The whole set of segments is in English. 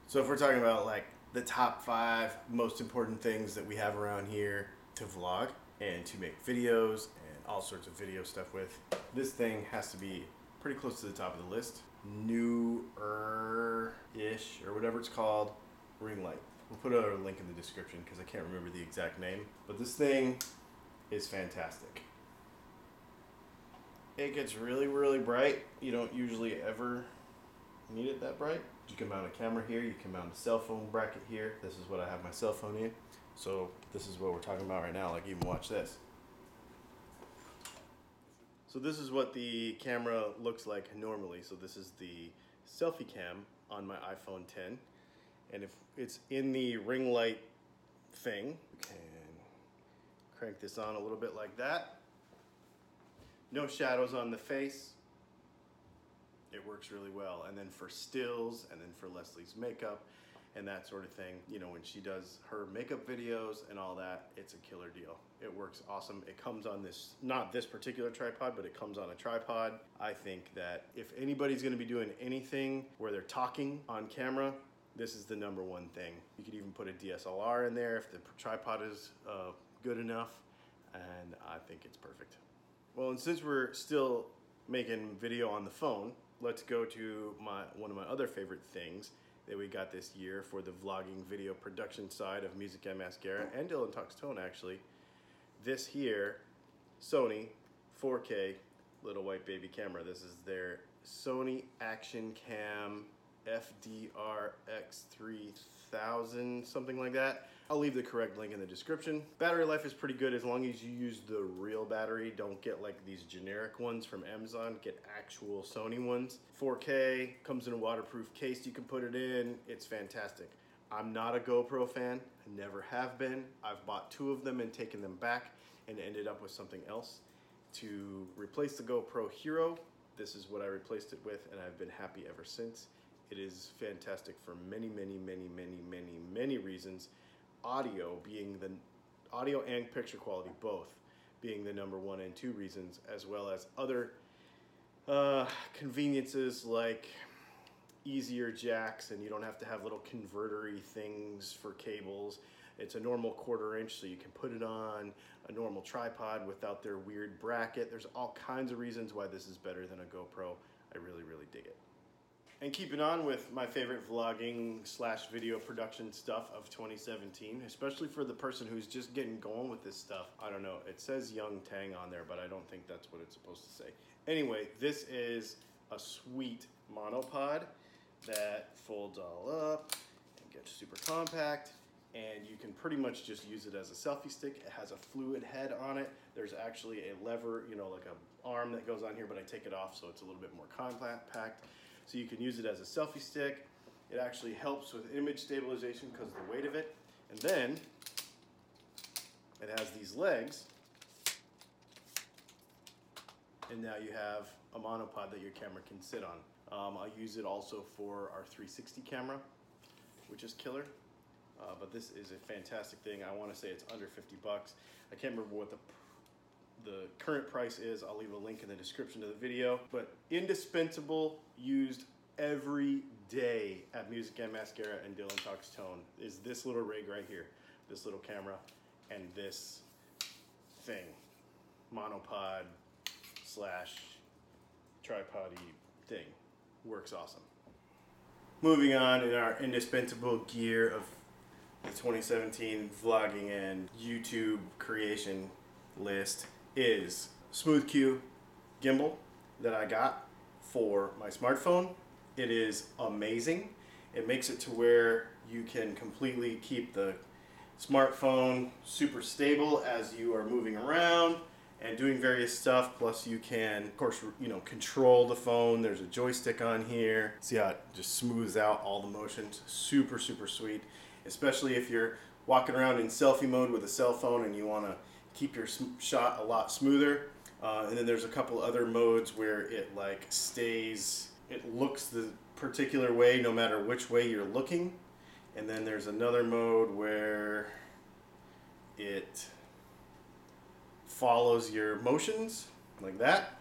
So if we're talking about like the top 5 most important things that we have around here to vlog and to make videos and all sorts of video stuff with, this thing has to be pretty close to the top of the list. Newer-ish, or whatever it's called, ring light. We'll put a link in the description because I can't remember the exact name. But this thing is fantastic. It gets really, really bright. You don't usually ever need it that bright. You can mount a camera here, you can mount a cell phone bracket here. This is what I have my cell phone in. So this is what we're talking about right now. Like, even watch this. So this is what the camera looks like normally. So this is the selfie cam on my iPhone 10. And if it's in the ring light thing, you can crank this on a little bit like that. No shadows on the face. It works really well. And then for stills, and then for Leslie's makeup and that sort of thing, you know, when she does her makeup videos and all that, it's a killer deal. It works awesome. It comes on this, not this particular tripod, but it comes on a tripod. I think that if anybody's gonna be doing anything where they're talking on camera, this is the #1 thing. You could even put a DSLR in there if the tripod is good enough, and I think it's perfect. Well, and since we're still making video on the phone, let's go to one of my other favorite things that we got this year for the vlogging video production side of Music and Mascara, and Dylan Talks Tone actually. This here, Sony 4K little white baby camera. This is their Sony Action Cam FDR X3000, something like that. I'll leave the correct link in the description. Battery life is pretty good as long as you use the real battery. Don't get like these generic ones from Amazon. Get actual Sony ones. 4K, comes in a waterproof case you can put it in. It's fantastic. I'm not a GoPro fan. I never have been. I've bought 2 of them and taken them back and ended up with something else. To replace the GoPro Hero, this is what I replaced it with, and I've been happy ever since. It is fantastic for many, many, many, many, many, many reasons. Audio and picture quality both being the #1 and 2 reasons, as well as other conveniences like easier jacks, and you don't have to have little converter-y things for cables. It's a normal 1/4 inch, so you can put it on a normal tripod without their weird bracket. There's all kinds of reasons why this is better than a GoPro. I really, really dig it. And keeping on with my favorite vlogging / video production stuff of 2017, especially for the person who's just getting going with this stuff. I don't know, it says Young Tang on there, but I don't think that's what it's supposed to say. Anyway, this is a sweet monopod that folds all up and gets super compact, and you can pretty much just use it as a selfie stick. It has a fluid head on it. There's actually a lever, you know, like an arm that goes on here, but I take it off so it's a little bit more compact. So you can use it as a selfie stick. It actually helps with image stabilization because of the weight of it. And then it has these legs. And now you have a monopod that your camera can sit on. I use it also for our 360 camera, which is killer. But this is a fantastic thing. I want to say it's under 50 bucks. I can't remember what the current price is. I'll leave a link in the description of the video. But indispensable, used every day at Music and Mascara and Dylan Talks Tone is this little rig right here. This little camera and this thing. Monopod / tripod-y thing. Works awesome. Moving on in our indispensable gear of the 2017 vlogging and YouTube creation list is Smooth Q gimbal that I got for my smartphone. It is amazing. It makes it to where you can completely keep the smartphone super stable as you are moving around and doing various stuff. Plus you can, of course, you know, control the phone. There's a joystick on here. See how it just smooths out all the motions. Super, super sweet. Especially if you're walking around in selfie mode with a cell phone and you want to keep your shot a lot smoother. And then there's a couple other modes where it like stays, it looks the particular way no matter which way you're looking. And then there's another mode where it follows your motions like that.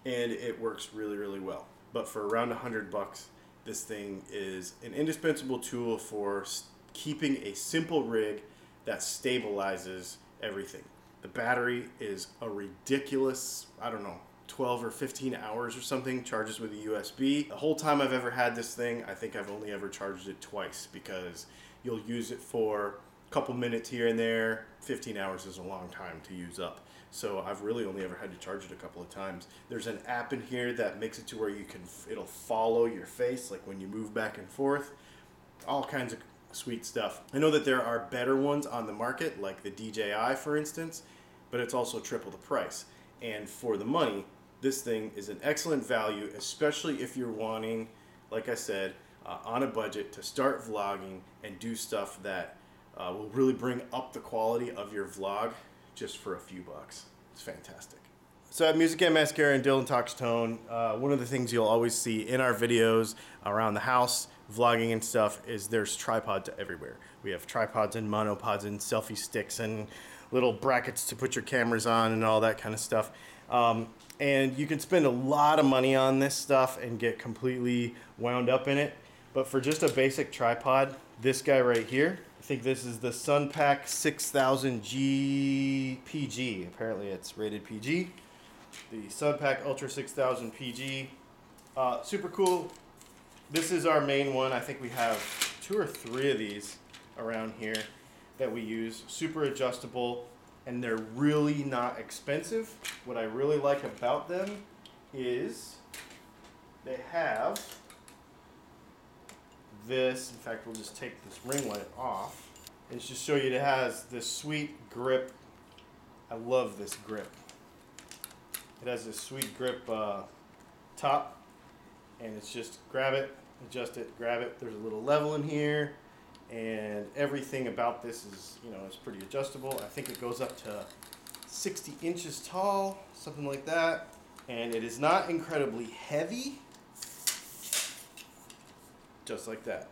And it works really, really well. but for around $100, this thing is an indispensable tool for keeping a simple rig that stabilizes everything. The battery is a ridiculous, I don't know, 12 or 15 hours or something, charges with a USB. The whole time I've ever had this thing, I think I've only ever charged it twice, because you'll use it for a couple minutes here and there. 15 hours is a long time to use up. So I've really only ever had to charge it a couple of times. There's an app in here that makes it to where it'll follow your face, like when you move back and forth. All kinds of sweet stuff. I know that there are better ones on the market, like the DJI, for instance, but it's also triple the price. And for the money, this thing is an excellent value, especially if you're wanting, like I said, on a budget to start vlogging and do stuff that will really bring up the quality of your vlog just for a few bucks. It's fantastic. So at Music and Mascara and Dylan Talks Tone, one of the things you'll always see in our videos around the house, vlogging and stuff, is there's tripods everywhere. We have tripods and monopods and selfie sticks and little brackets to put your cameras on and all that kind of stuff. And you can spend a lot of money on this stuff and get completely wound up in it. But for just a basic tripod, this guy right here, I think this is the Sunpack 6000G PG. Apparently it's rated PG. The Sunpack Ultra 6000 PG. Super cool. This is our main one. I think we have 2 or 3 of these around here that we use. Super adjustable, and they're really not expensive. What I really like about them is they have this. In fact, we'll just take this ring light off and just show you it has this sweet grip. I love this grip. It has this sweet grip top, and it's just grab it, adjust it, grab it. There's a little level in here, and everything about this is, is pretty adjustable. I think it goes up to 60 inches tall, something like that. And it is not incredibly heavy, just like that.